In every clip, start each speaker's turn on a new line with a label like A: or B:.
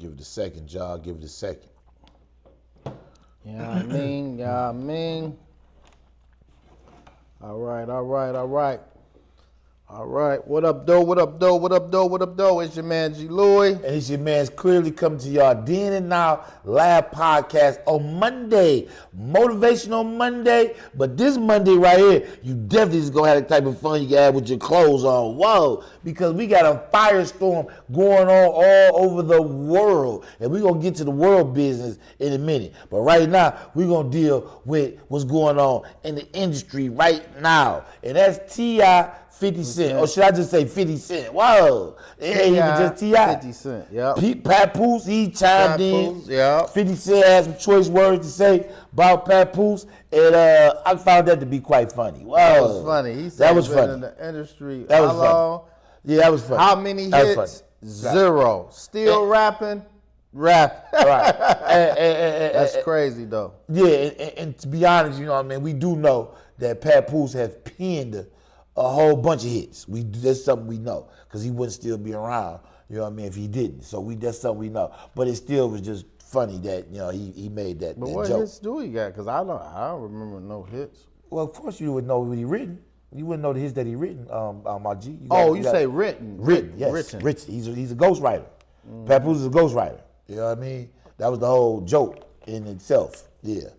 A: Give it a second, y'all. Give it a second.
B: Yeah, I mean. All right. What up, though? It's your man, G. Louie.
A: And it's your man's clearly coming to y'all Then and Now live podcast on Monday. Motivational Monday. But this Monday right here, you definitely just gonna have the type of fun you can have with your clothes on. Whoa. Because we got a firestorm going on all over the world. And we're gonna get to the world business in a minute. But right now, we're gonna deal with what's going on in the industry right now. And that's T.I. 50 Cent. Or should I just say 50 Cent? Whoa. It ain't even just T.I.
B: 50 Cent, yeah.
A: Papoose, he chimed in.
B: Yeah.
A: 50 Cent had some choice words to say about Papoose, and I found that to be quite funny. Whoa.
B: That was funny. He said
A: that was funny.
B: In the industry.
A: That was funny. Yeah, that was funny.
B: How many hits? Zero. Still rapping? Right. That's crazy, though.
A: Yeah, and to be honest, you know what I mean, we do know that Papoose has penned a whole bunch of hits. That's something we know, because he wouldn't still be around, you know what I mean, if he didn't. So that's something we know. But it still was just funny that, you know, he made that,
B: but what joke. Hits do he got? Because I don't remember no hits.
A: Well, of course you would know what he written. You wouldn't know the hits that he written, my G.
B: You say written.
A: Written, yes. Written. He's a ghostwriter. Papoose is a ghostwriter. You know what I mean? That was the whole joke in itself. Yeah.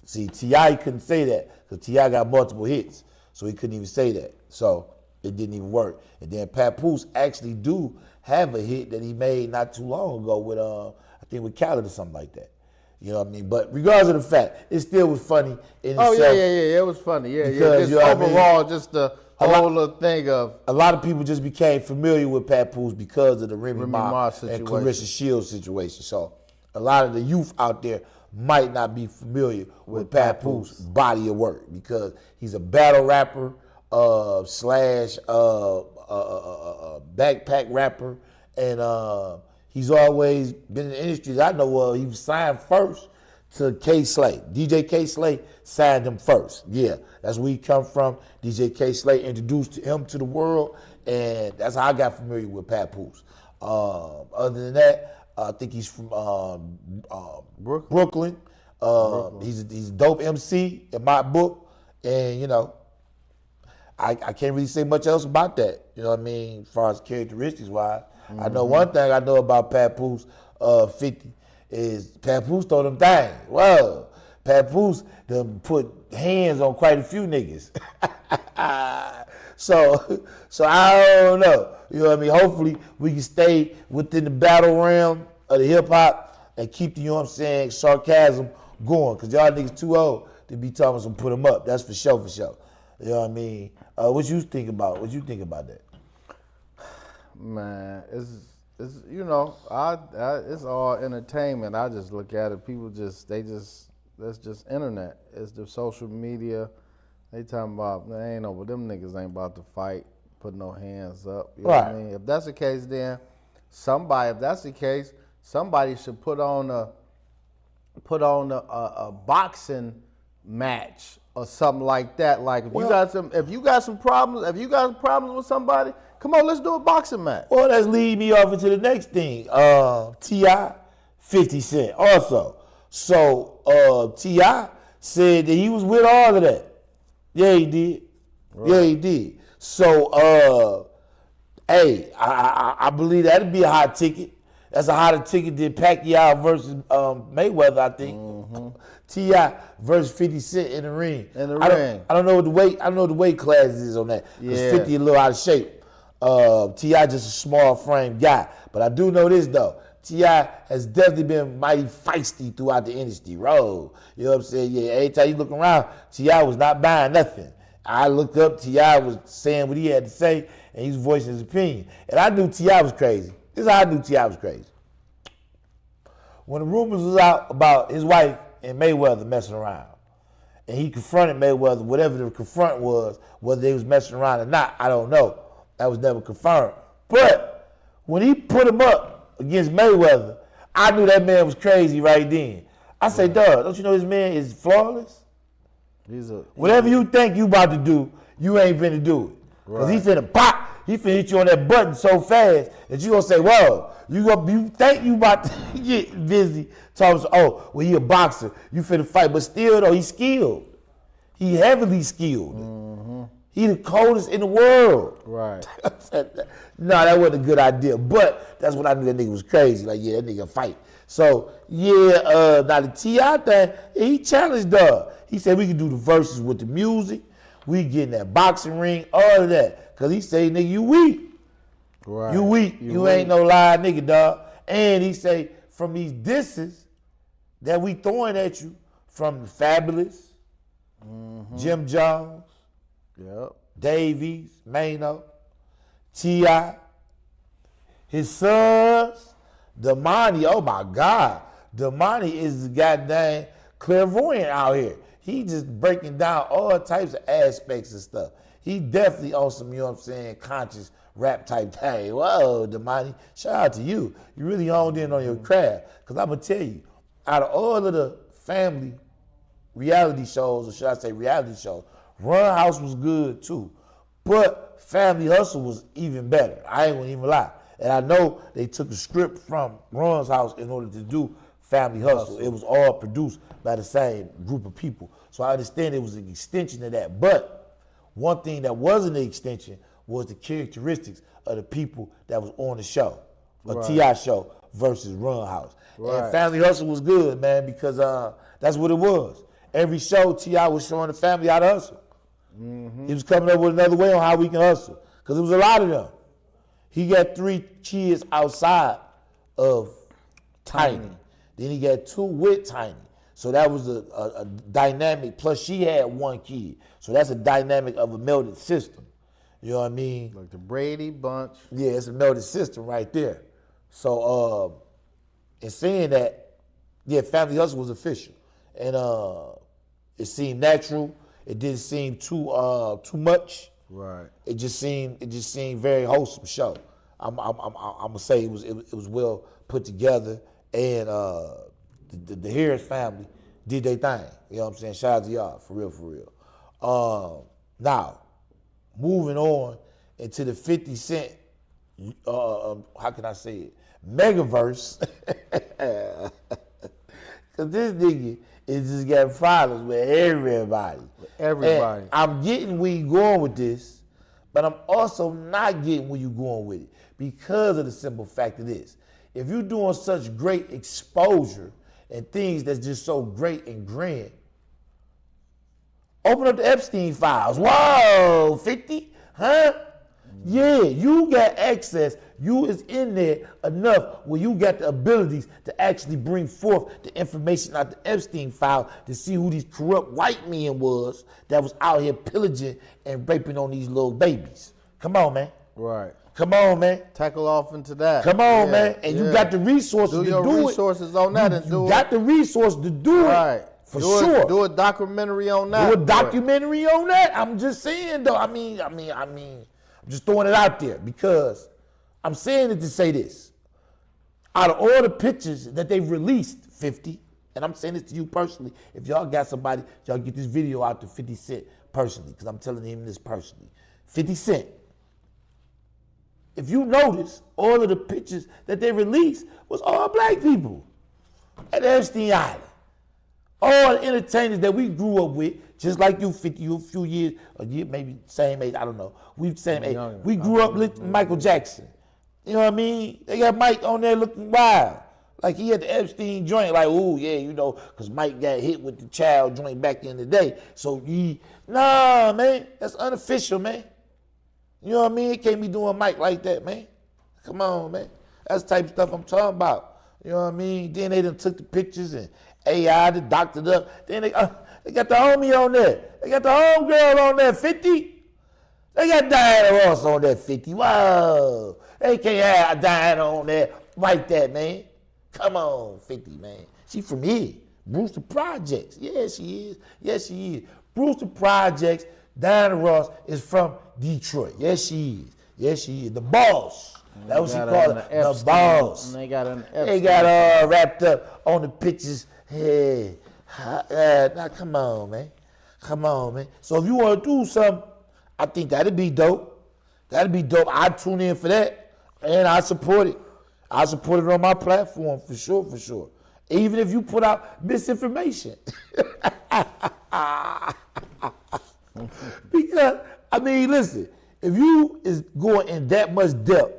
A: See, T.I. couldn't say that, because T.I. got multiple hits. So he couldn't even say that. So it didn't even work. And then Papoose actually do have a hit that he made not too long ago with, I think with Khaled or something like that. You know what I mean? But regardless of the fact, it still was funny in itself.
B: Oh, yeah, it was funny. Yeah.
A: Because,
B: just overall, just the whole little thing of...
A: A lot of people just became familiar with Papoose because of the Remy Ma and Clarissa Shields situation. So a lot of the youth out there might not be familiar with Papoose body of work, because he's a battle rapper slash backpack rapper, and he's always been in the industry that I know of. He was signed first to K Slay. DJ K Slay signed him first. Yeah, that's where he come from. DJ K Slay introduced him to the world, and that's how I got familiar with Papoose. Other than that, I think he's from Brooklyn. He's a dope MC in my book, and you know, I can't really say much else about that. You know what I mean, as far as characteristics wise. I know one thing I know about Papoose 50 is Papoose told them things. Whoa, Papoose done put hands on quite a few niggas. So I don't know. You know what I mean? Hopefully we can stay within the battle realm of the hip hop and keep the, you know what I'm saying, sarcasm going. Cause y'all niggas too old to be talking some put them up. That's for sure. You know what I mean? What you think about that?
B: Man, it's you know, it's all entertainment. I just look at it. People that's just internet. It's the social media. They talking about, but them niggas ain't about to fight, put no hands up. You know what I mean? If that's the case, then somebody should put on a boxing match or something like that. Like if you got some problems with somebody, come on, let's do a boxing match.
A: Well, that's lead me off into the next thing. T.I. 50 Cent also. So T.I. said that he was with all of that. Yeah, he did. Right. Yeah, he did. So, hey, I believe that'd be a hot ticket. That's a hotter ticket than Pacquiao versus Mayweather, I think. Mm-hmm. T.I. versus 50 Cent in the ring. I don't know what the weight class is on that. Because 50 a little out of shape. T.I. just a small frame guy. But I do know this though. T.I. has definitely been mighty feisty throughout the industry, bro. You know what I'm saying? Yeah, every time you look around, T.I. was not buying nothing. I looked up, T.I. was saying what he had to say, and he was voicing his opinion. And I knew T.I. was crazy. This is how I knew T.I. was crazy. When the rumors was out about his wife and Mayweather messing around, and he confronted Mayweather, whatever the confront was, whether they was messing around or not, I don't know. That was never confirmed. But when he put him up against Mayweather, I knew that man was crazy right then. I say, dog, don't you know this man is flawless? Whatever you think you about to do, you ain't finna do it. Because he finna pop, he finna hit you on that button so fast that you gonna say, whoa, you think you about to get busy talking, oh, well, he a boxer, you finna fight, but still though, he's skilled. He heavily skilled. Mm-hmm. He the coldest in the world.
B: Right.
A: No, that wasn't a good idea, but that's when I knew that nigga was crazy. Like, yeah, that nigga fight. So, yeah, now the T.I. thing, he challenged Doug. He said we could do the verses with the music, we get in that boxing ring, all of that. Because he say, nigga, you weak.
B: Right.
A: You weak. You ain't no lie nigga, dog. And he say, from these disses that we throwing at you, from the Fabulous, Jim Jones, Davies, Mano, T.I., his sons, Damani, oh my God. Damani is the goddamn clairvoyant out here. He just breaking down all types of aspects and stuff. He definitely on some, you know what I'm saying, conscious rap type thing. Whoa, Damani, shout out to you. You really honed in on your craft. Because I'm going to tell you, out of all of the family reality shows, or should I say reality shows, Run House was good too. But Family Hustle was even better. I ain't gonna even lie. And I know they took a script from Run's House in order to do Family Hustle. It was all produced by the same group of people. So I understand it was an extension of that. But one thing that wasn't an extension was the characteristics of the people that was on the show, a T.I. show versus Run House. Right. And Family Hustle was good, man, because that's what it was. Every show, T.I. was showing the family how to hustle. Mm-hmm. He was coming up with another way on how we can hustle, because there was a lot of them. He got 3 kids outside of Tiny. Then he got 2 with Tiny. So that was a dynamic. Plus, she had 1 kid. So that's a dynamic of a melded system. You know what I mean?
B: Like the Brady Bunch.
A: Yeah, it's a melded system right there. So, in saying that, yeah, Family Hustle was official. And it seemed natural. It didn't seem too much. Right. It just seemed very wholesome show. I'm gonna say it was well put together, and the Harris family did their thing. You know what I'm saying? Shout out to y'all, for real. Now, moving on into the 50 Cent, how can I say it? Megaverse. Cause this nigga is just getting problems with everybody.
B: Everybody.
A: And I'm getting where you going with this, but I'm also not getting where you going with it because of the simple fact of this. If you're doing such great exposure and things that's just so great and grand, open up the Epstein files. Whoa, 50? Huh? Yeah, you got access. You is in there enough where you got the abilities to actually bring forth the information out the Epstein file to see who these corrupt white men was that was out here pillaging and raping on these little babies. Come on, man.
B: Right.
A: Come on, man.
B: Tackle off into that.
A: Come on, man. And you got the resources to do it.
B: Do your resources on that and do it.
A: You got the resources to do
B: right.
A: it. For sure.
B: Do a documentary on that.
A: Do a documentary on that. I'm just saying, though. I mean, I'm just throwing it out there because I'm saying it to say this. Out of all the pictures that they've released, 50, and I'm saying this to you personally, if y'all got somebody, y'all get this video out to 50 Cent personally, because I'm telling him this personally. 50 Cent. If you notice, all of the pictures that they released was all black people at Epstein Island. All the entertainers that we grew up with, just like you, 50, you a few years, a year, maybe same age, I don't know. We same age. We grew up with Michael Jackson. You know what I mean? They got Mike on there looking wild. Like he had the Epstein joint, like, oh yeah, you know, because Mike got hit with the child joint back in the day. So nah, man, that's unofficial, man. You know what I mean? It can't be doing Mike like that, man. Come on, man. That's the type of stuff I'm talking about. You know what I mean? Then they done took the pictures and AI, the doctored up. Then they got the homie on there. They got the homegirl on there, 50. They got Diana Ross on there, 50. Wow. They can't have Diana on there like that, man. Come on, 50, man. She from here. Brewster Projects. Yeah, she is. Yes, she is. Brewster Projects. Diana Ross is from Detroit. Yes, she is. Yes, she is. The boss. That's what she called it. The boss.
B: They got
A: wrapped up on the pictures. Hey, now come on, man. Come on, man. So if you want to do something, I think that'd be dope. That'd be dope. I tune in for that, and I support it. I support it on my platform for sure. Even if you put out misinformation. Because, I mean, listen, if you is going in that much depth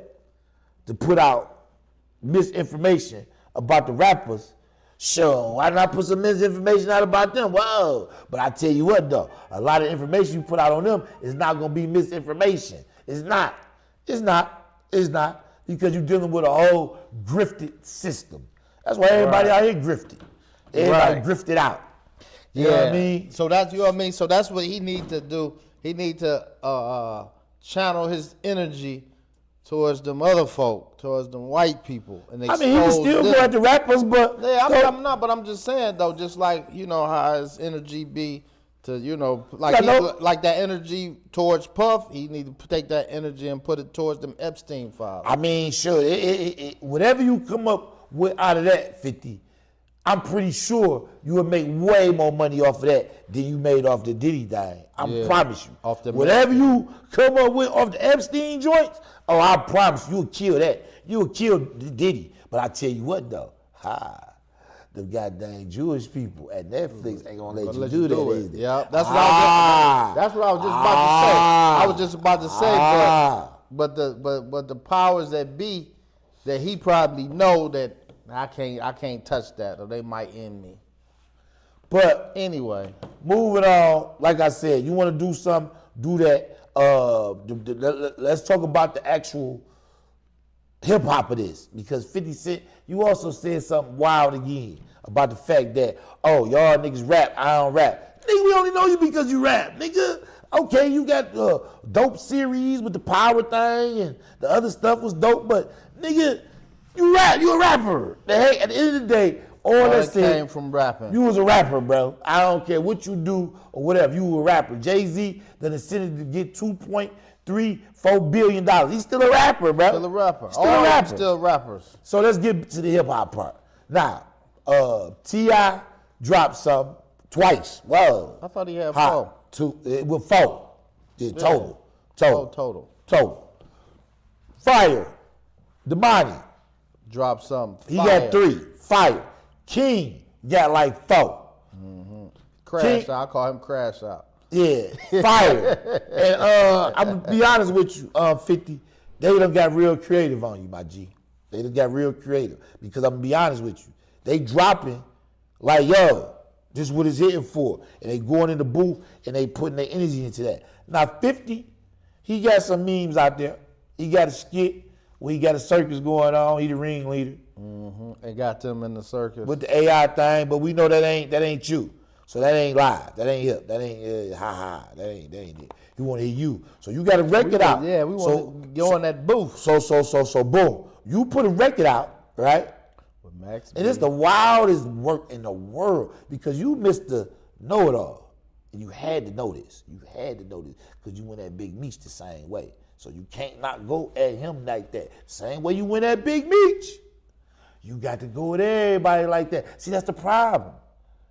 A: to put out misinformation about the rappers, sure, why not put some misinformation out about them? Whoa. But I tell you what, though, a lot of information you put out on them is not going to be misinformation. It's not. Because you're dealing with a whole grifted system. That's why everybody out here grifted. Everybody grifted out. You know what I mean?
B: So that's So that's what he need to do. He need to channel his energy towards them other folk, towards them white people, and
A: I mean, he can still go at the rappers, but
B: I'm not. But I'm just saying though, just like how his energy be to like that energy towards Puff, he need to take that energy and put it towards them Epstein files.
A: I mean, sure, whatever you come up with out of that 50. I'm pretty sure you would make way more money off of that than you made off the Diddy thing. I promise you.
B: Off the
A: whatever you come up with off the Epstein joints, I promise you will kill that. You will kill the Diddy. But I tell you what though, the goddamn Jewish people at Netflix ain't gonna let you do that either.
B: Yeah, that's what I was just about to say. I was just about to say, but the powers that be, that he probably know that I can't touch that, or they might end me.
A: But
B: anyway,
A: moving on. Like I said, you want to do something, do that. Let's talk about the actual hip hop of this, because 50 Cent, you also said something wild again about the fact that y'all niggas rap, I don't rap. Nigga, we only know you because you rap, nigga. Okay, you got dope series with the power thing and the other stuff was dope, but nigga. You a rapper. Hey, at the end of the day, all that
B: came from rapping.
A: You was a rapper, bro. I don't care what you do or whatever. You were a rapper. Jay-Z done incentive to get $2.34 billion. He's still a rapper, bro.
B: Still a rapper.
A: Still rappers. So let's get to the hip hop part. Now, T.I. dropped something twice. Whoa.
B: I thought he had four.
A: With four. Yeah, total. Fire. Damani.
B: Drop something.
A: He got 3. Fire. King got like 4.
B: Mm-hmm. Crash out. I call him Crash Out.
A: Yeah, fire. And I'm gonna be honest with you, 50. They done got real creative on you, my G. They done got real creative because I'm gonna be honest with you. They dropping like, yo, this is what it's hitting for, and they going in the booth and they putting their energy into that. Now 50, he got some memes out there. He got a skit. We got a circus going on. He the ringleader.
B: Mm-hmm. And got them in the circus
A: with the AI thing, but we know that ain't you. So that ain't live. That ain't hip. That ain't That ain't it. He want to hear you. So you got a record out.
B: Yeah, we want to go in that booth.
A: So boom. You put a record out, right?
B: With Max.
A: And it's the wildest work in the world because you missed the know-it-all, and you had to know this. You had to know this because you went at Big Meech the same way. So you can't not go at him like that. Same way you went at Big Meech. You got to go at everybody like that. See, that's the problem.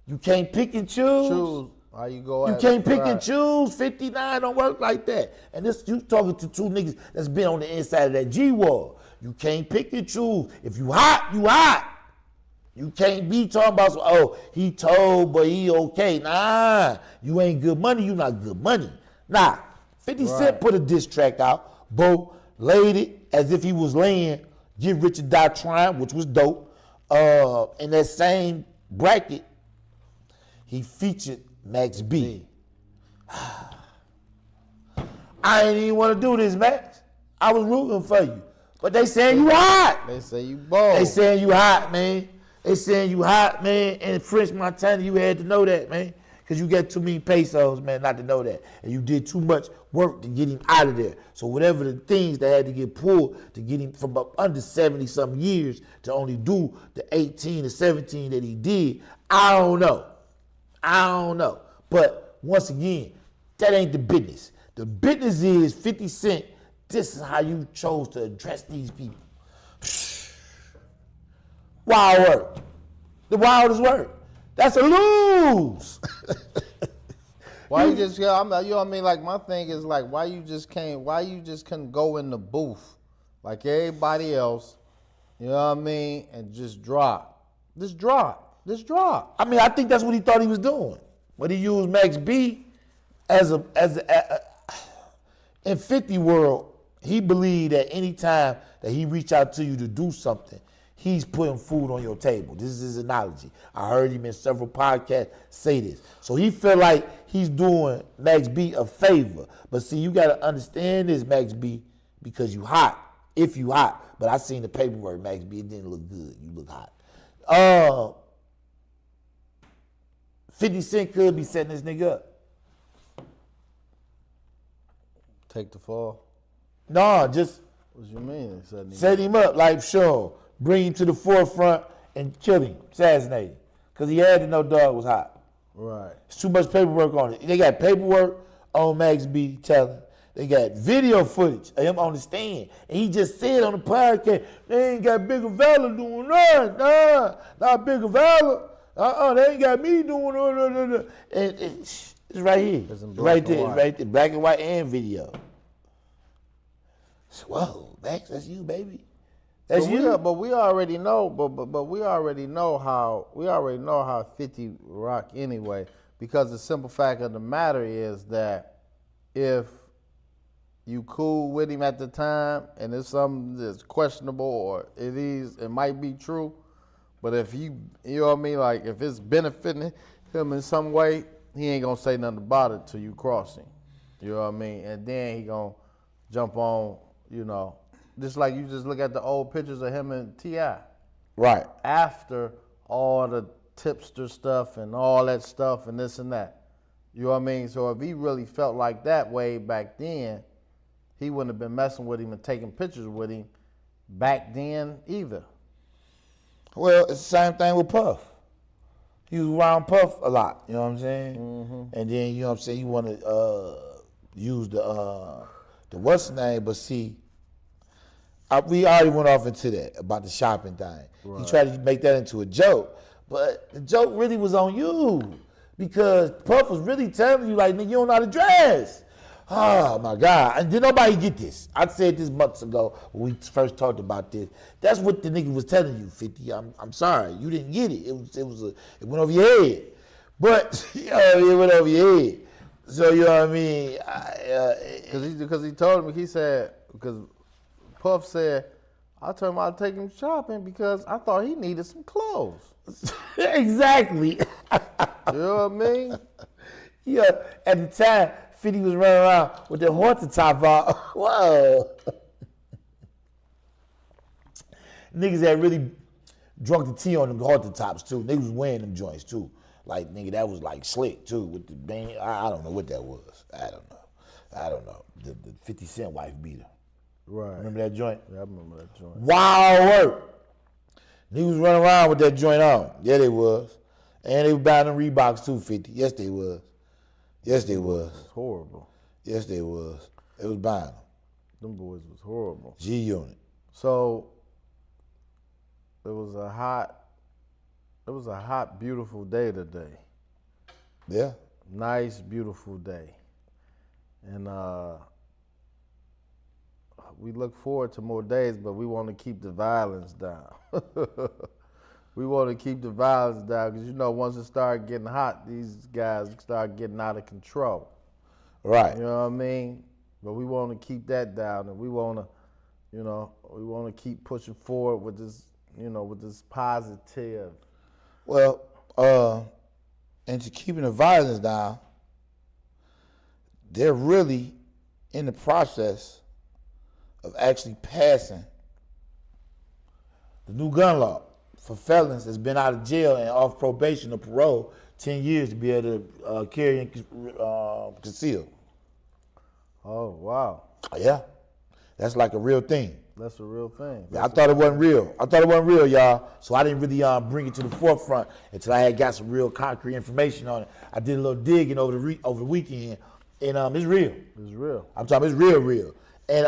A: You can't pick and choose.
B: How you go?
A: You can't pick and choose. 59 don't work like that. And this, you talking to two niggas that's been on the inside of that G-wall. You can't pick and choose. If you hot, you hot. You can't be talking about, he told, but he okay. Nah, you ain't good money. You not good money. Nah. 50 Cent put a diss track out. Bo laid it as if he was laying Get Rich or Die Trying, which was dope. In that same bracket, he featured Max B. I ain't even want to do this, Max. I was rooting for you. But they saying you hot.
B: They say you bold.
A: They saying you hot, man. They saying you hot, man. And French Montana, you had to know that, man. Because you got too many pesos, man, not to know that. And you did too much work to get him out of there. So whatever the things that had to get pulled to get him from up under 70-something years to only do the 18 or 17 that he did, I don't know. But once again, that ain't the business. The business is 50 Cent, this is how you chose to address these people. Wild work. The wildest work. That's a lose.
B: Why you just? Yeah, I'm. You know what I mean? Like my thing is like, why you just couldn't go in the booth like everybody else? You know what I mean? And just drop. Just drop.
A: I mean, I think that's what he thought he was doing. But he used Max B as a in 50 world, he believed that any time that he reach out to you to do something, he's putting food on your table. This is his analogy. I heard him in several podcasts say this. So he feel like he's doing Max B a favor. But see, you got to understand this, Max B, because you hot. If you hot. But I seen the paperwork, Max B. It didn't look good. You look hot. 50 Cent could be setting this nigga up.
B: Take the fall.
A: No, just
B: What you mean?
A: set him up, like sure, bring him to the forefront and kill him, assassinate him, because he had to know dog was hot.
B: Right.
A: There's too much paperwork on it. They got paperwork on Max B telling. They got video footage of him on the stand, and he just said on the podcast, they ain't got Bigger Valor doing that. Not Bigger Valor. They ain't got me doing that. And it's right here.
B: It's
A: right there, black and white and video. Whoa, Max, that's you, baby. That's you.
B: But we already know. But we already know how 50 rock anyway. Because the simple fact of the matter is that if you cool with him at the time and it's something that's questionable or it might be true, but if you know what I mean, like if it's benefiting him in some way, he ain't gonna say nothing about it till you cross him. You know what I mean? And then he gonna jump on, you know, just like you just look at the old pictures of him and T.I.
A: Right.
B: After all the tipster stuff and all that stuff and this and that. You know what I mean? So if he really felt like that way back then, he wouldn't have been messing with him and taking pictures with him back then either.
A: Well, it's the same thing with Puff. He was around Puff a lot, you know what I'm saying? Mm-hmm. And then, you know what I'm saying, you want to use the what's the name, but see, we already went off into that about the shopping thing. Right. He tried to make that into a joke, but the joke really was on you because Puff was really telling you, like, nigga, you don't know how to dress. Oh my God! And did nobody get this? I said this months ago when we first talked about this. That's what the nigga was telling you, 50. I'm sorry, you didn't get it. It went over your head. But you know, it went over your head. So you know what I mean?
B: Because he told me, he said, because Puff said, I told him I'd take him shopping because I thought he needed some clothes.
A: Exactly.
B: You know what I mean?
A: Yeah. At the time, 50 was running around with the halter top on. Whoa. Niggas had really drunk the tea on them halter tops too. Niggas was wearing them joints too. Like, nigga, that was like slick too with the band. I don't know what that was. I don't know. The 50 Cent wife beater.
B: Right.
A: Remember that joint?
B: Yeah, I remember that joint.
A: Wild work. Niggas was running around with that joint on. Yeah, they was. And they was buying them Reeboks too, 50. Yes, they was. Yes, they was.
B: It was horrible.
A: Yes, they was. They was buying them.
B: Them boys was horrible.
A: G-Unit.
B: So it was a hot, beautiful day today.
A: Yeah.
B: Nice, beautiful day. And we look forward to more days, but we want to keep the violence down. We want to keep the violence down because, you know, once it started getting hot, these guys start getting out of control.
A: Right.
B: You know what I mean? But we want to keep that down, and we want to, you know, we want to keep pushing forward with this, you know, with this positive.
A: Well, and to keeping the violence down, they're really in the process of actually passing the new gun law for felons that's been out of jail and off probation or parole 10 years to be able to carry and conceal.
B: Oh, wow.
A: Yeah, that's like a real thing.
B: That's a real thing.
A: I thought it wasn't real. Y'all. So I didn't really bring it to the forefront until I had got some real concrete information on it. I did a little digging over the weekend, and it's real.
B: It's real.
A: I'm talking, it's real. And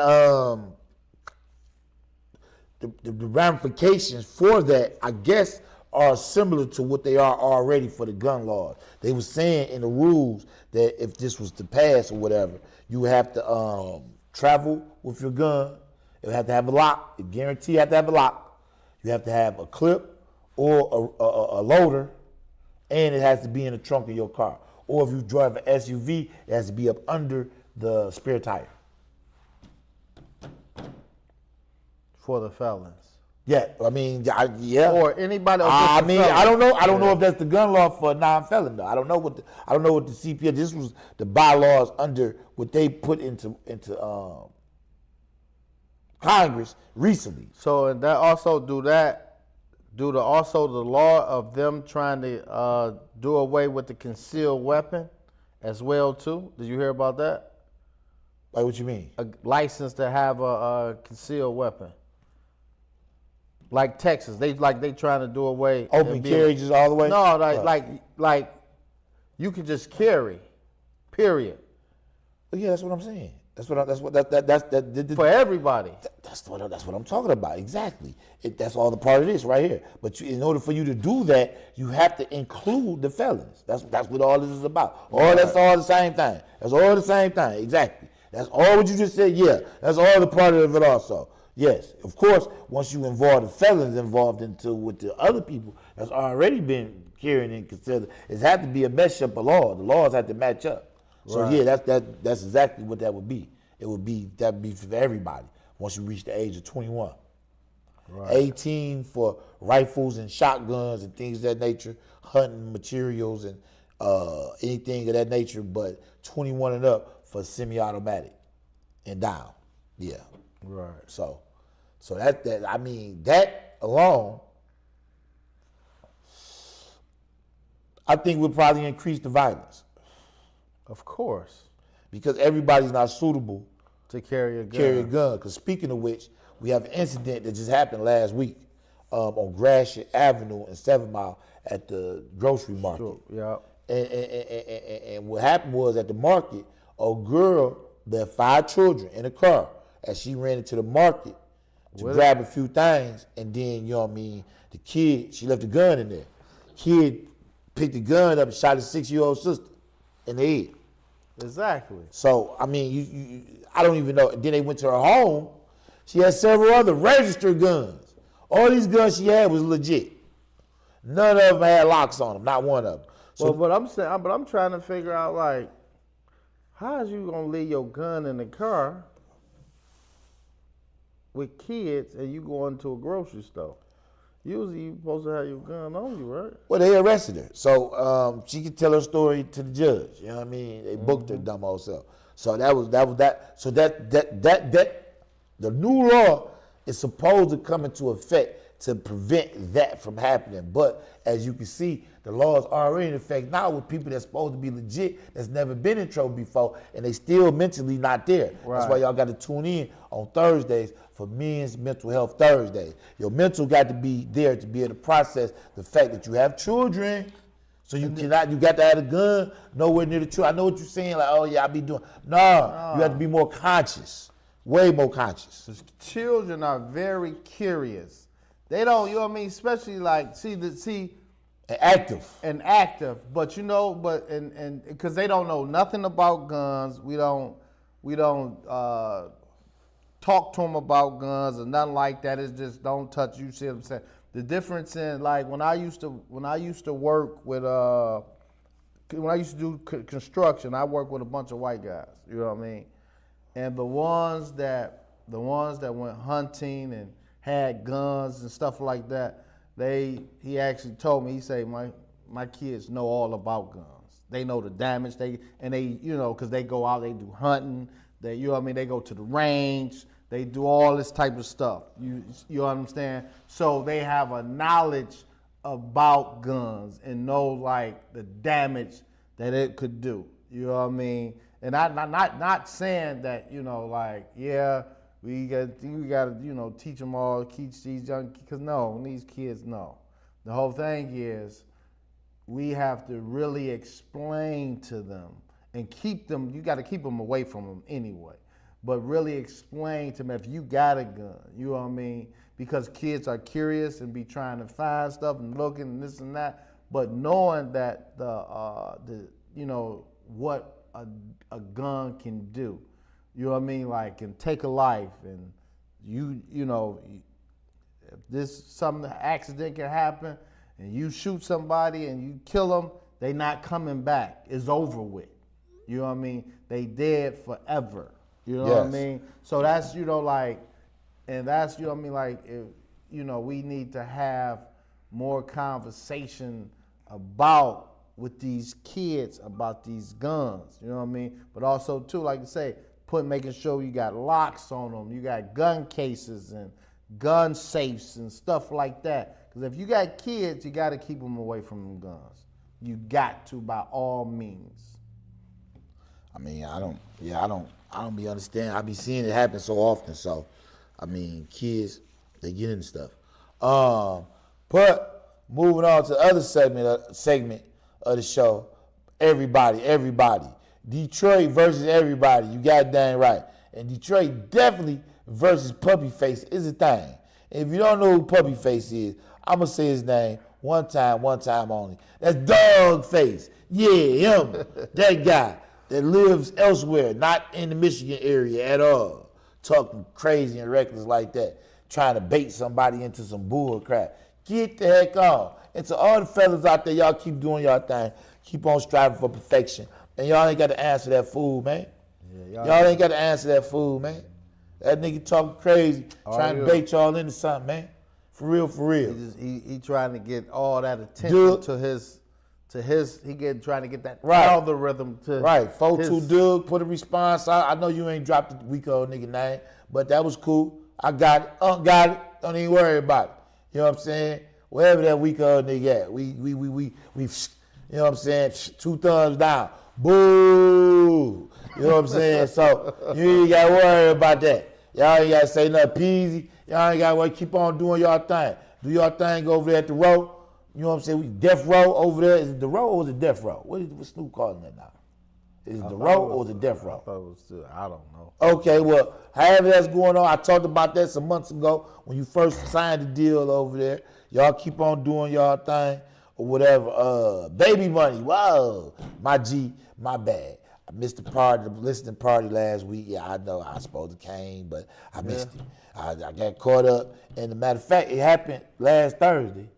A: the ramifications for that, I guess, are similar to what they are already for the gun laws. They were saying in the rules that if this was to pass or whatever, you would have to travel with your gun. It would have to have a lock. It guarantee you have to have a lock. You have to have a clip or a loader, and it has to be in the trunk of your car. Or if you drive an SUV, it has to be up under the spare tire.
B: For the felons.
A: Yeah, I mean, yeah.
B: Or anybody.
A: I mean, I don't know. I don't know if that's the gun law for a non-felon though. I don't know what the CPS. This was the bylaws under what they put into Congress recently.
B: So and that also due to also the law of them trying to do away with the concealed weapon as well too. Did you hear about that?
A: Like what you mean?
B: A license to have a concealed weapon. Like Texas, they trying to do away.
A: Open carriages all the way?
B: No, like you can just carry, period.
A: Yeah, that's what I'm saying. That's for
B: everybody.
A: That's what I'm talking about. Exactly. That's all the part of this right here. But in order for you to do that, you have to include the felons. That's what all this is about. That's all the same thing. That's all the same thing. Exactly. That's all what you just said. Yeah, that's all the part of it also. Yes, of course, once you involve the felons involved into with the other people that's already been carrying and considered, it had to be a mesh up of law. The laws have to match up. So
B: right.
A: yeah, that's exactly what that would be. That'd be for everybody once you reach the age of 21. Right. 18 for rifles and shotguns and things of that nature, hunting materials and anything of that nature, but 21 and up for semi-automatic and down. Yeah.
B: Right.
A: So that I mean that alone, I think would probably increase the violence.
B: Of course.
A: Because everybody's not suitable
B: to carry a gun.
A: Because speaking of which, we have an incident that just happened last week on Gratiot Avenue in 7 Mile at the grocery market.
B: Sure. Yeah.
A: And what happened was at the market, a girl left 5 children in a car as she ran into the market to grab a few things, and then, you know what I mean, the kid, she left the gun in there. Kid picked the gun up and shot his 6-year-old sister in the head.
B: Exactly. So,
A: I mean, I don't even know. Then they went to her home. She had several other registered guns. All these guns she had was legit. None of them had locks on them, not one of them. So,
B: but I'm trying to figure out, like, how is you gonna leave your gun in the car with kids and you go into a grocery store? Usually you supposed to have your gun on you, right?
A: Well, they arrested her. So she could tell her story to the judge. You know what I mean? They booked her dumb old self. So that was that. So that the new law is supposed to come into effect to prevent that from happening. But as you can see, the law is already in effect now with people that's supposed to be legit, that's never been in trouble before, and they still mentally not there. Right. That's why y'all got to tune in on Thursdays for Men's Mental Health Thursdays. Your mental got to be there to be able to process the fact that you have children. So you got to have a gun nowhere near the children. I know what you're saying, like, oh yeah, I be doing. No, you have to be more conscious, way more conscious.
B: Children are very curious. They don't, you know what I mean? Especially like, and active, but you know, and because they don't know nothing about guns. We don't talk to them about guns or nothing like that. It's just don't touch. You see what I'm saying? The difference in, like, when I used to work with when I used to do construction, I worked with a bunch of white guys. You know what I mean? And the ones that went hunting and had guns and stuff like that, he actually told me, he said, my kids know all about guns. They know the damage you know, because they go out, they do hunting, you know what I mean, they go to the range, they do all this type of stuff. You understand? So they have a knowledge about guns and know, like, the damage that it could do. You know what I mean? And I'm not saying that, you know, like, yeah, you got to, you know, teach them all, teach these young, because no, these kids know. The whole thing is we have to really explain to them and keep them, you got to keep them away from them anyway. but really explain to them if you got a gun, you know what I mean? Because kids are curious and be trying to find stuff and looking and this and that, but knowing that the you know what a gun can do, you know what I mean? Like can take a life, and you know if some accident can happen and you shoot somebody and you kill them, they not coming back. It's over with. You know what I mean? They dead forever. You know what I mean? So that's, you know, like, and that's, you know what I mean? Like, if, you know, we need to have more conversation about with these kids about these guns. You know what I mean? But also too, like I say, making sure you got locks on them, you got gun cases and gun safes and stuff like that. Because if you got kids, you got to keep them away from them guns. You got to, by all means.
A: I mean, I don't be understanding. I be seeing it happen so often. So, I mean, kids, they get into stuff. But moving on to the other segment of the show, everybody. Detroit versus everybody. You got dang right. And Detroit definitely versus Puppyface is a thing. And if you don't know who Puppyface is, I'm going to say his name one time only. That's Dogface. Yeah, him. That guy that lives elsewhere, not in the Michigan area at all. Talking crazy and reckless like that. Trying to bait somebody into some bull crap. Get the heck on. And to all the fellas out there, y'all keep doing y'all thing. Keep on striving for perfection. And y'all ain't got to answer that fool, man. Yeah, y'all ain't got to answer that fool, man. That nigga talking crazy, trying to bait y'all into something, man. For real.
B: He trying to get all that attention to his trying to get that algorithm to
A: right. 4-2 Doug put a response out. I know you ain't dropped the week old nigga name, but that was cool. I got it. Got it. Don't even worry about it. You know what I'm saying? Wherever that week old nigga at, we you know what I'm saying? 2 thumbs down. Boo. You know what I'm saying? So you ain't gotta worry about that. Y'all ain't gotta say nothing peasy. Y'all ain't gotta worry. Keep on doing y'all thing. Do y'all thing over there at the row. You know what I'm saying? We death row over there. Is it the row or is it death row? What Snoop calling it now? Is it the row or is it death row?
B: I thought it was still, I don't know.
A: Okay, well, however that's going on, I talked about that some months ago when you first signed the deal over there. Y'all keep on doing y'all thing or whatever. Baby money, whoa. My G, my bad. I missed the listening party last week. Yeah, I know I was supposed to came, but I missed it. I got caught up. And the matter of fact, it happened last Thursday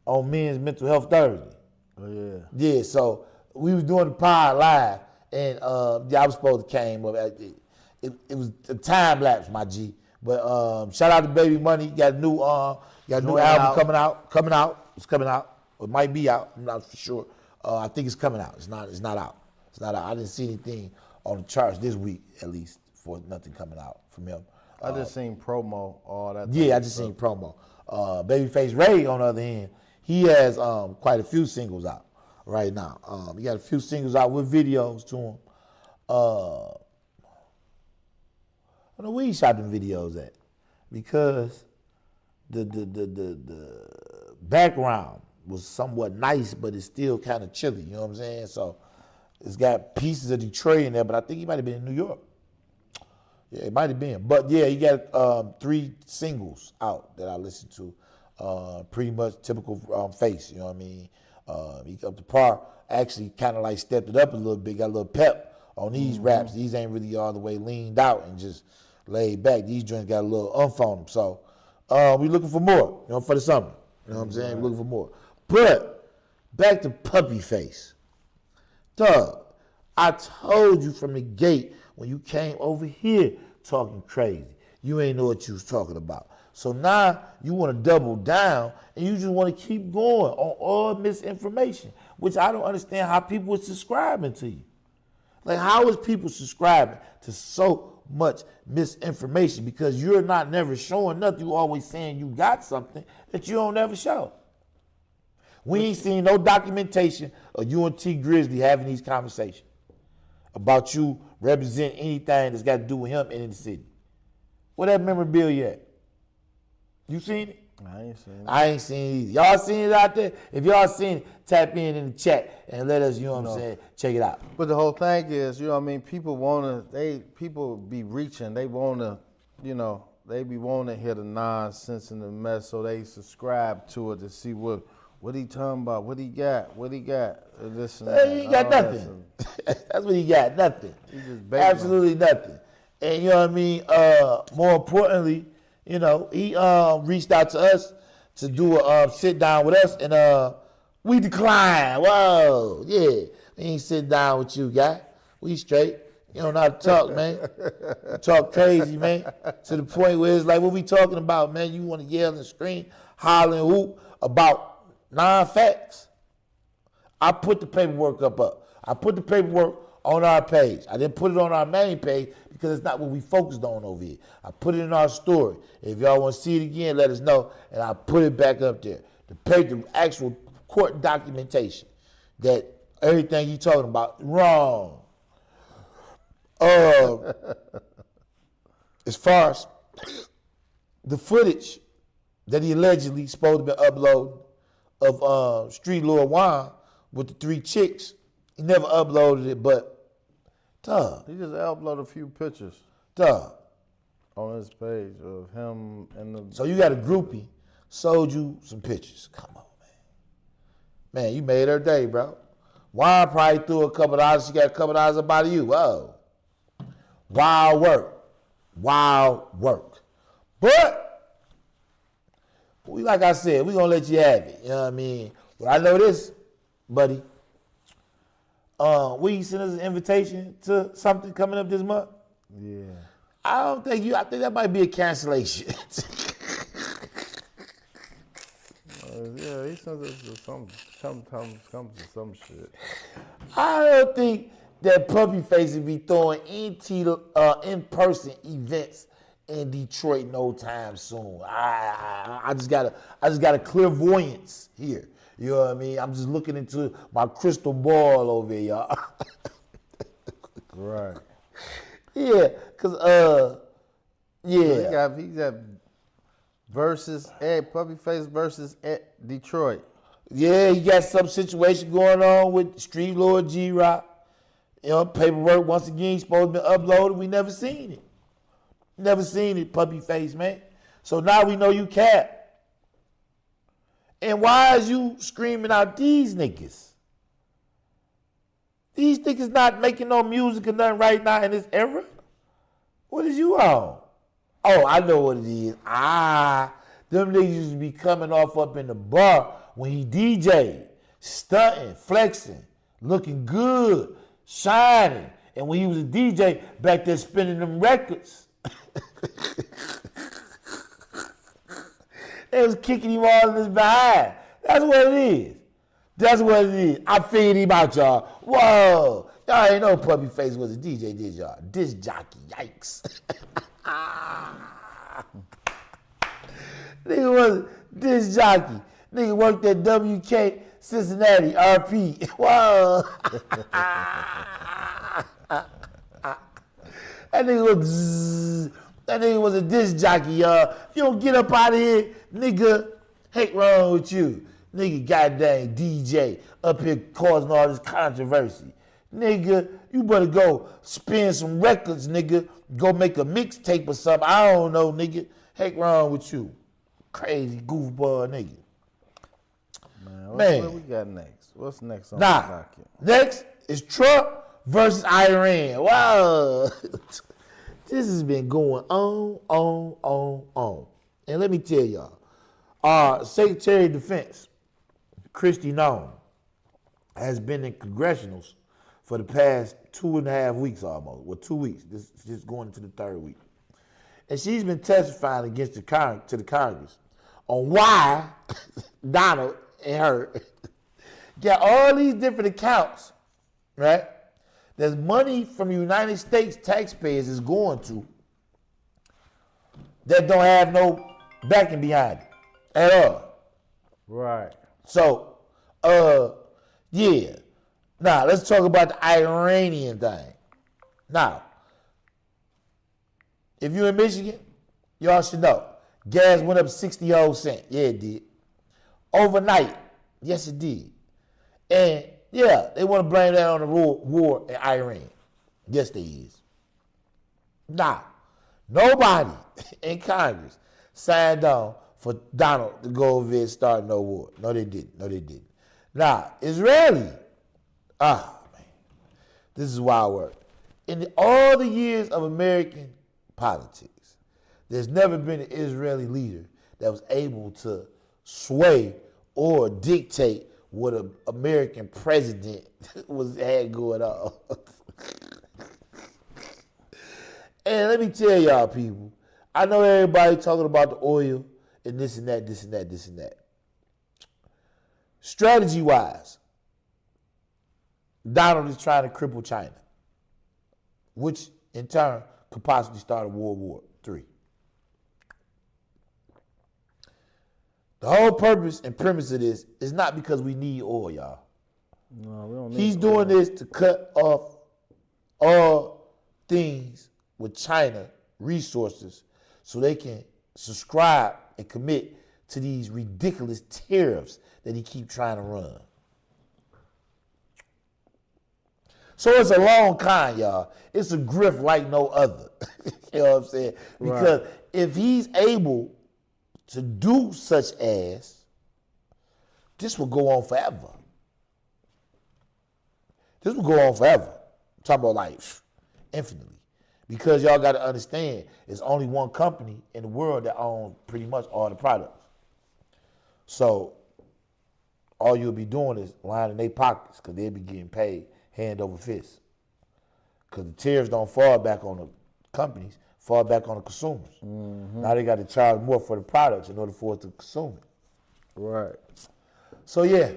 A: on Men's Mental Health Thursday.
B: Oh, yeah.
A: Yeah, so we was doing the pod live, and I was supposed to came. It was a time lapse, my G. But shout out to Baby Money. Got a new album coming out. It's coming out. It might be out. I'm not for sure. I think it's coming out. It's not out. It's not out. I didn't see anything on the charts this week, at least, for nothing coming out from him.
B: I just seen promo, all that.
A: Yeah, I just seen promo. Babyface Ray, on the other hand, he has quite a few singles out right now. He got a few singles out with videos to him. I don't know where he shot them videos at, because the background was somewhat nice, but it's still kind of chilly. You know what I'm saying? So it's got pieces of Detroit in there, but I think he might have been in New York. Yeah, it might have been. But yeah, he got 3 singles out that I listened to. Pretty much typical Face, you know what I mean? He up to par. Actually kind of like stepped it up a little bit, got a little pep on these raps. These ain't really all the way leaned out and just laid back. These joints got a little umph on them. So we looking for more, you know, for the summer. You know what I'm saying? We're looking for more. But back to Puppyface. Doug, I told you from the gate when you came over here talking crazy, you ain't know what you was talking about. So now you want to double down and you just want to keep going on all misinformation, which I don't understand how people are subscribing to you. Like, how is people subscribing to so much misinformation? Because you're not never showing nothing. You always saying you got something that you don't ever show. We ain't seen no documentation of you and T Grizzly having these conversations about you representing anything that's got to do with him in the city. Where that memorabilia at? You seen it?
B: I ain't seen it.
A: I ain't seen it either. Y'all seen it out there? If y'all seen it, tap in the chat and let us, you know what I'm saying, check it out.
B: But the whole thing is, you know what I mean, people be reaching, they wanna, you know, they be wanting to hear the nonsense and the mess, so they subscribe to it to see what he talking about, what he got, this and that.
A: He ain't got nothing. That's what he got, nothing.
B: He just baiting
A: Absolutely nothing. And you know what I mean? More importantly, you know, he reached out to us to do a sit down with us, and we declined. Whoa, yeah. We ain't sitting down with you, guy. We straight. You don't know how to talk, man. You talk crazy, man. To the point where it's like, what we talking about, man? You want to yell and scream, holler and whoop about non-facts. I put the paperwork up. I put the paperwork on our page. I didn't put it on our main page because it's not what we focused on over here. I put it in our story. If y'all want to see it again, let us know, and I'll put it back up there. The actual court documentation that everything you talking about, wrong. As far as the footage that he allegedly supposed to be uploading of Street Lord Juan with the 3 chicks, he never uploaded it, but duh.
B: He just uploaded a few pictures on his page of him and the.
A: So you got a groupie, sold you some pictures. Come on, man. Man, you made her day, bro. Juan probably threw a couple dollars. She got a couple dollars up out of you. Whoa. Wild work. But, like I said, we gonna let you have it. You know what I mean? But I know this, buddy. Will you send us an invitation to something coming up this month?
B: Yeah.
A: I think that might be a cancellation.
B: Yeah, he sends us to sometimes comes to some shit.
A: I don't think that puppyface would be throwing in-person events in Detroit no time soon. I just got a clairvoyance here. You know what I mean? I'm just looking into my crystal ball over here, y'all.
B: Right.
A: Yeah, cause
B: So he got versus Puppyface versus Detroit.
A: Yeah, he got some situation going on with Street Lord G-Rock. You know, paperwork once again supposed to be uploaded. We never seen it. Never seen it, Puppyface, man. So now we know you cap. And why is you screaming out these niggas? These niggas not making no music or nothing right now in this era? What is you on? Oh, I know what it is. Them niggas used to be coming off up in the bar when he DJ'd, stunting, flexing, looking good, shining. And when he was a DJ, back there spinning them records. They was kicking him all in his behind. That's what it is. I figured him out, y'all. Whoa. Y'all ain't know Puppyface was a DJ, did y'all? Disc jockey. Yikes. Nigga was a disc jockey. Nigga worked at WK Cincinnati, RP. Whoa. That nigga was a disc jockey, y'all. If you don't get up out of here, nigga, heck wrong with you. Nigga, goddamn DJ up here causing all this controversy. Nigga, you better go spin some records, nigga. Go make a mixtape or something. I don't know, nigga. Heck wrong with you. Crazy goofball nigga.
B: Man, what we got next? What's next on the docket?
A: Next is Trump versus Iran. Wow. This has been going on. And let me tell y'all, Secretary of Defense, Kristi Noem, has been in congressionals for the past 2.5 weeks almost. Well, 2 weeks. This is just going into the 3rd week. And she's been testifying against the Congress on why Donald and her got all these different accounts, right? There's money from United States taxpayers is going to that don't have no backing behind it at all.
B: Right.
A: So, yeah. Now, let's talk about the Iranian thing. Now, if you're in Michigan, y'all should know. Gas went up 60 whole cent. Yeah, it did. Overnight. Yes, it did. And yeah, they want to blame that on the war in Iran. Yes, they is. Nah, nobody in Congress signed on for Donald to go over there and start no war. No, they didn't. No, they didn't. Nah, Israeli. Man. This is wild work. In all the years of American politics, there's never been an Israeli leader that was able to sway or dictate what an American president had going on. And let me tell y'all, people, I know everybody talking about the oil and this and that, this and that, this and that. Strategy-wise, Donald is trying to cripple China, which in turn could possibly start a World War III. The whole purpose and premise of this is not because we need oil, y'all.
B: No, we don't need
A: He's
B: oil.
A: doing this to cut off all things with China resources so they can subscribe and commit to these ridiculous tariffs that he keep trying to run. So it's a long con, y'all. It's a grift like no other. You know what I'm saying? Because if he's able to do such as, this will go on forever. This will go on forever. I'm talking about life, infinitely. Because y'all got to understand, there's only one company in the world that owns pretty much all the products. So all you'll be doing is lining their pockets because they'll be getting paid hand over fist. Because the tariffs don't fall back on the companies, fall back on the consumers. Mm-hmm. Now they got to charge more for the products in order for us to consume it.
B: Right.
A: So yeah,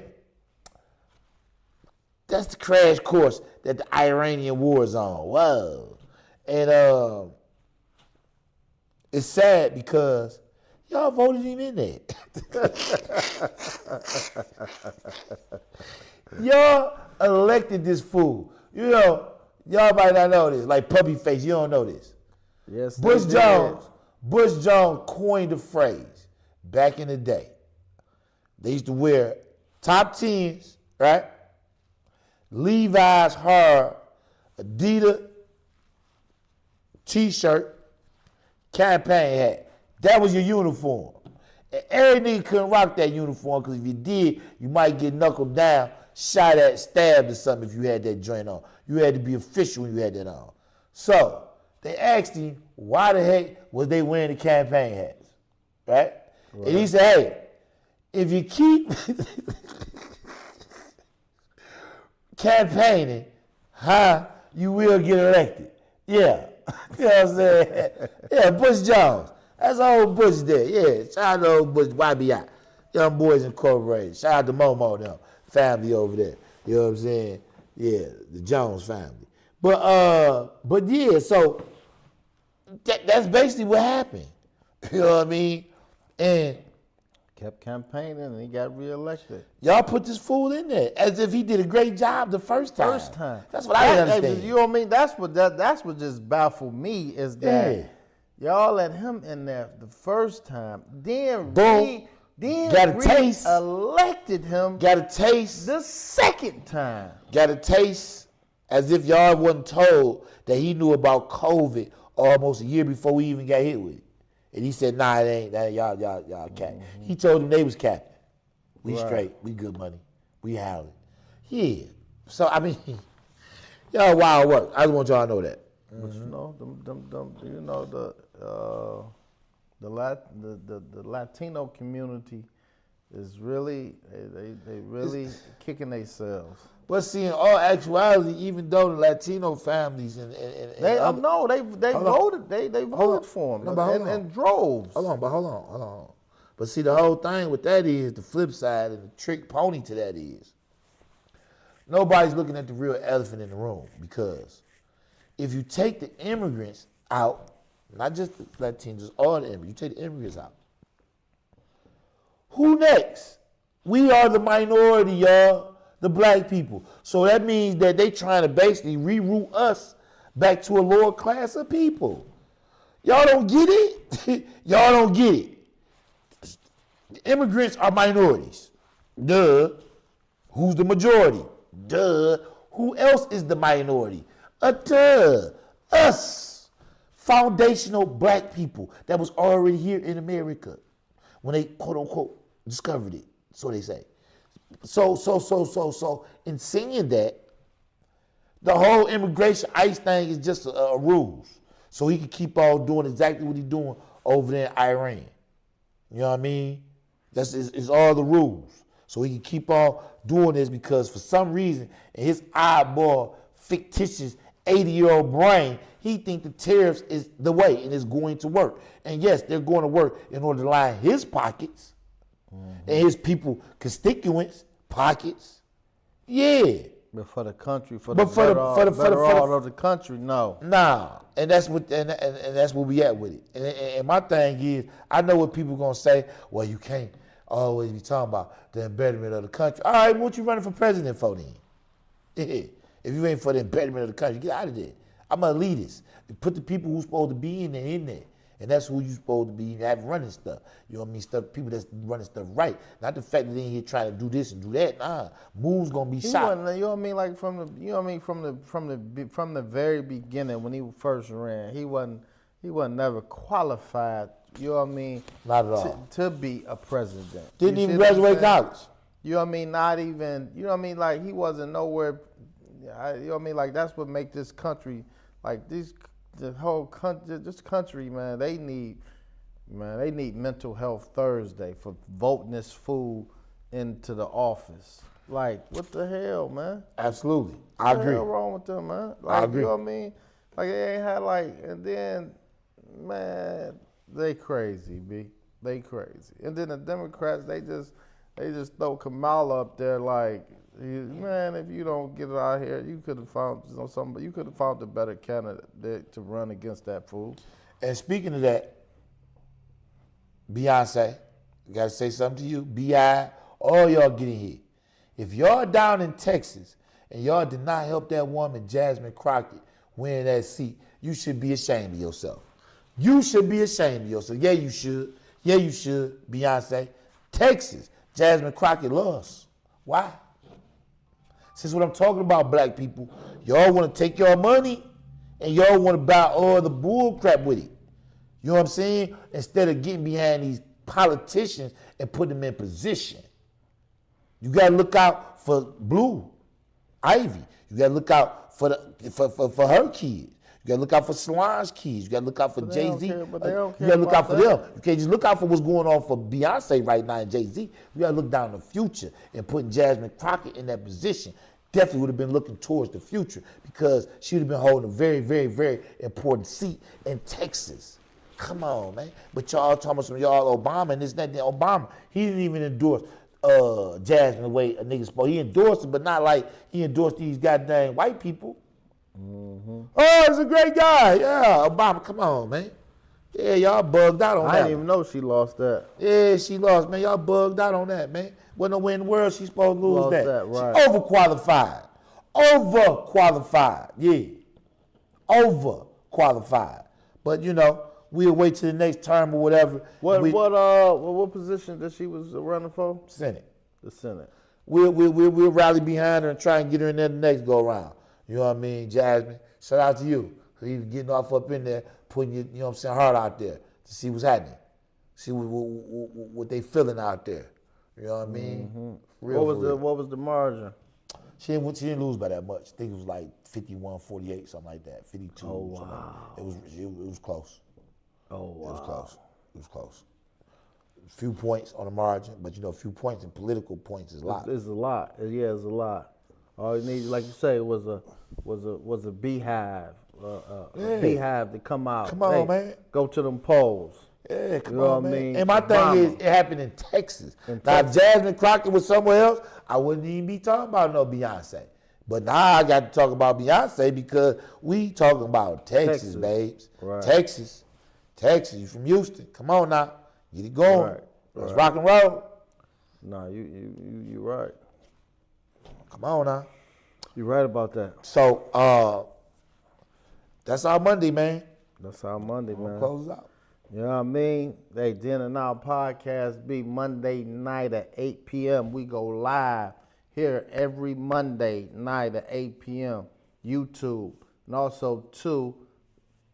A: that's the crash course that the Iranian war is on. Whoa. And it's sad because y'all voted him in there. Y'all elected this fool. You know, y'all might not know this. Like puppyface, you don't know this.
B: Yes.
A: Bush Jones coined the phrase back in the day. They used to wear top 10s, right? Levi's hard, Adidas T-shirt, campaign hat. That was your uniform. And every nigga couldn't rock that uniform because if you did, you might get knuckled down, shot at, stabbed or something if you had that joint on. You had to be official when you had that on. So they asked him why the heck was they wearing the campaign hats, right? And he said, hey, if you keep campaigning, you will get elected. Yeah. You know what I'm saying? Yeah, Bush Jones. That's old Bush there. Yeah, shout out to old Bush, YBI. Young Boys Incorporated. Shout out to Momo and them. Family over there. You know what I'm saying? Yeah, the Jones family. But yeah, so that's basically what happened. You know what I mean? And
B: kept campaigning and he got reelected.
A: Y'all put this fool in there as if he did a great job the first time. That's what I understand.
B: You know what I mean? That's what just baffled me is that y'all let him in there the first time. Then
A: got a taste.
B: Elected him.
A: Got a taste
B: the second time.
A: Got a taste as if y'all wasn't told that he knew about COVID almost a year before we even got hit with it. And he said, nah, it ain't. That y'all cap. Mm-hmm. He told them they was capping. We straight. We good money. We howling. Yeah. So, I mean, y'all wild work. I just want y'all to know that.
B: But you know, the Latino community is really, they really kicking themselves.
A: But see, in all actuality, even though the Latino families and
B: they voted, they voted for him in droves.
A: Hold on. But see, the whole thing with that is the flip side and the trick pony to that is nobody's looking at the real elephant in the room because if you take the immigrants out, not just the Latinos, just all the immigrants, you take the immigrants out. Who next? We are the minority, y'all. The black people. So that means that they trying to basically reroute us back to a lower class of people. Y'all don't get it? Y'all don't get it. The immigrants are minorities. Duh. Who's the majority? Duh. Who else is the minority? Duh. Us. Foundational black people that was already here in America when they quote unquote discovered it. So they say. So in saying that, the whole immigration ICE thing is just a rules. So he can keep on doing exactly what he's doing over there in Iran. You know what I mean? It's all the rules. So he can keep on doing this because for some reason, in his oddball, fictitious 80-year-old brain, he thinks the tariffs is the way and it's going to work. And yes, they're going to work in order to line his pockets and his people constituents' pockets. Yeah.
B: But for the country, for the all of the country, no.
A: Nah, and that's what and that's where we at with it. And my thing is, I know what people gonna say. Well, you can't always be talking about the embedment of the country. All right, what you running for president for then? Yeah. If you ain't for the embedment of the country, get out of there. I'm an elitist. Put the people who's supposed to be in there. And that's who you supposed to be have running stuff. You know what I mean? Stuff, people that's running stuff right. Not the fact that they in here trying to do this and do that. Nah, moves gonna be shot.
B: You know what I mean? Like from the very beginning when he first ran, he wasn't never qualified. You know what I mean?
A: Not at all.
B: To be a president.
A: Didn't even graduate college.
B: You know what I mean? Not even. You know what I mean? Like he wasn't nowhere. You know what I mean? Like that's what make this country like these. The whole country, this country, man, they need mental health Thursday for voting this fool into the office. Like, what the hell, man?
A: Absolutely, I agree.
B: What the hell wrong with them, man? Like,
A: I agree.
B: You know what I mean? Like, they ain't had and then, man, they crazy, B. They crazy. And then the Democrats, they just throw Kamala up there like. Man, if you don't get it out here, you could have found somebody. You could have found a better candidate to run against that fool.
A: And speaking of that, Beyonce, I gotta say something to you. Bi, all y'all getting here. If y'all down in Texas and y'all did not help that woman Jasmine Crockett win that seat, you should be ashamed of yourself. You should be ashamed of yourself. Yeah, you should. Yeah, you should. Beyonce, Texas, Jasmine Crockett lost. Why? Since what I'm talking about, black people, y'all want to take your money and y'all want to buy all the bull crap with it. You know what I'm saying? Instead of getting behind these politicians and putting them in position. You got to look out for Blue Ivy. You got to look out for her kids. You got to look out for Solange's kids. You got to look out for Jay-Z. You got to look out for them. You can't just look out for what's going on for Beyonce right now and Jay-Z. You got to look down the future and putting Jasmine Crockett in that position. Definitely would have been looking towards the future because she would have been holding a very, very, very important seat in Texas. Come on, man. But y'all talking about some y'all Obama and this, that, Obama. He didn't even endorse Jasmine the way a nigga supposed. He endorsed it, but not like he endorsed these goddamn white people. Mm-hmm. Oh, he's a great guy. Yeah, Obama, come on, man. Yeah, y'all bugged out on that.
B: I didn't even know she lost that.
A: Yeah, she lost, man. Y'all bugged out on that, man. Wasn't no way in the world she's supposed to lose that.
B: Right.
A: She overqualified. Overqualified. Yeah. Overqualified. But, you know, we'll wait till the next term or whatever.
B: What position that she was running for?
A: Senate.
B: The Senate.
A: We'll rally behind her and try and get her in there the next go around. You know what I mean, Jasmine? Shout out to you. For even getting off up in there, putting your, you know what I'm saying, heart out there to see what's happening. See what they feeling out there. You know what I mean?
B: Mm-hmm. What was the margin?
A: She didn't lose by that much. I think it was like 51-48, something like that. 52.
B: Oh wow.
A: It was close.
B: Oh wow.
A: It was close. A few points on the margin, but you know, a few points in political points is a lot.
B: It's a lot. Yeah, it's a lot. All you need, like you say, was a beehive, beehive to come out.
A: Come on, man.
B: Go to them polls.
A: Yeah, come on, man. I mean? And my thing is, it happened in Texas. If Jasmine Crockett was somewhere else, I wouldn't even be talking about no Beyonce. But now I got to talk about Beyonce because we talking about Texas, babes.
B: Right.
A: Texas, you from Houston. Come on now, get it going.
B: Right.
A: Let's rock and roll.
B: No, you right.
A: Come on now.
B: You're right about that.
A: So that's our Monday, man.
B: That's our Monday, man.
A: Close out.
B: You know what I mean? Hey, Den and Now podcast be Monday night at 8 p.m. We go live here every Monday night at 8 p.m. YouTube. And also,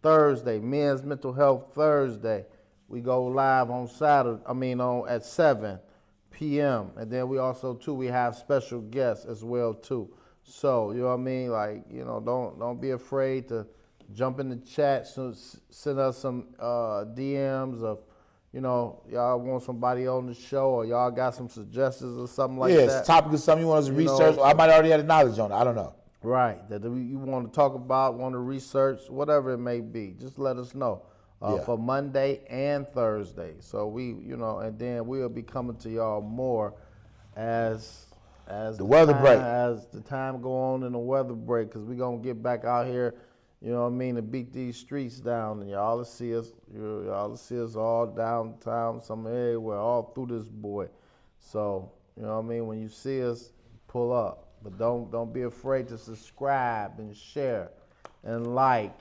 B: Thursday, Men's Mental Health Thursday. We go live on Saturday, at 7 p.m. And then we also, we have special guests as well, too. So, you know what I mean? Like, don't be afraid to jump in the chat, send us some DMs of, y'all want somebody on the show or y'all got some suggestions or something like that.
A: Yes, topic of something you want us to research. I might already have the knowledge on it. I don't know.
B: Right, that you want to talk about, want to research, whatever it may be. Just let us know for Monday and Thursday. So we, and then we'll be coming to y'all more as
A: the weather break.
B: As the time go on in the weather break, because we're going to get back out here, to beat these streets down. And y'all will see us, all downtown, some everywhere, all through this boy. So, when you see us, pull up. But don't be afraid to subscribe and share and like.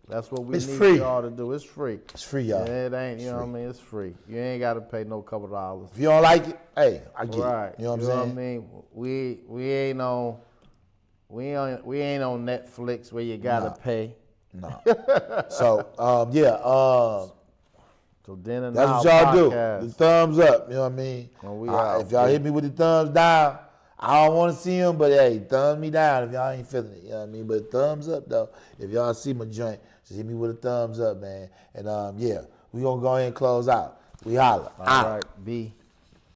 B: That's what we need y'all to do. It's free.
A: It's free, y'all.
B: And it ain't, it's free. You ain't got to pay no couple dollars.
A: If you don't like it, hey, I get
B: it.
A: You know what I'm saying?
B: We ain't on Netflix where you got to pay.
A: No. So,
B: so then and
A: that's
B: now
A: what y'all
B: podcast.
A: do. The thumbs up, you know what I mean? If y'all hit me with the thumbs down, I don't want to see them, but hey, thumb me down if y'all ain't feeling it. You know what I mean? But thumbs up, though. If y'all see my joint, just hit me with a thumbs up, man. And, we going to go ahead and close out. We holla.
B: All right, B.